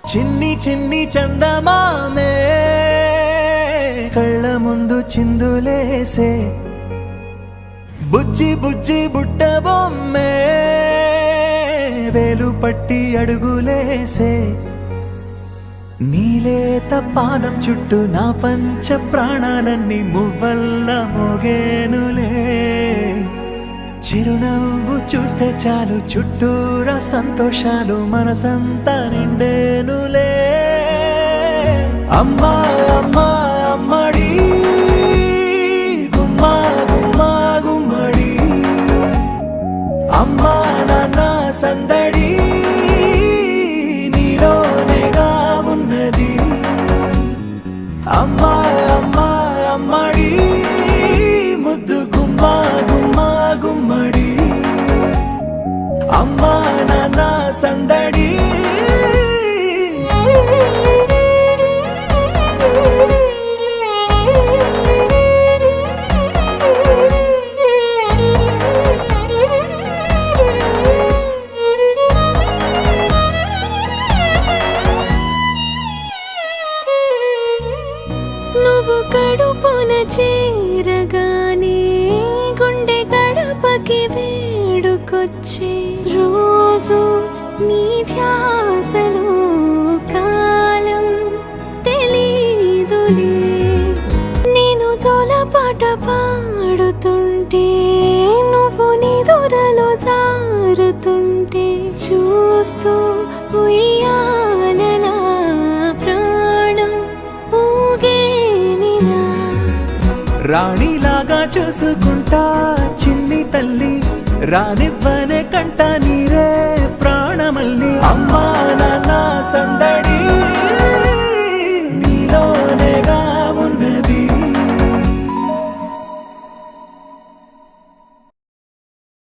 చిన్ని చిన్ని చందమామే కళ్ళ ముందు చిందులేసే బుజ్జి బుజ్జి బుట్ట బొమ్మే వేలు పట్టి అడుగులేసే నీలేత పానం చుట్టూ నా పంచ ప్రాణాలన్నీ మువ్వల్ల మోగేనులే చిరునవ్వు చూస్తే చాలు చుట్టూరా సంతోషాలు మనసంతా నిండేనులే అమ్మా అమ్మా అమ్మడి గుమ్మా గుమ్మా గుమ్మడి అమ్మా నాన్న సందడి నీలోనేగా ఉన్నది అమ్మా అమ్మా అమ్మడి ముద్దు గుమ్మా గుమ్మా గుమ్మడి అమ్మా నాన్న సందడి నువ్వు కడుపున చేరగానే గుండె గడపకి వేడుకొచ్చే రోజు నీ ధ్యాసలో కాలం తెలీదులే నేను జోలపాట పాడుతుంటే నువ్వు నిదురలో జారుతుంటే చూస్తూ ఉయ్యాలలా ప్రాణం ఊగేనినా రాణిలాగా చూసుకుంటా చిన్ని తల్లి రానివ్వనే కంట నీరే ప్రాణమల్లి అమ్మా నాన్న సంద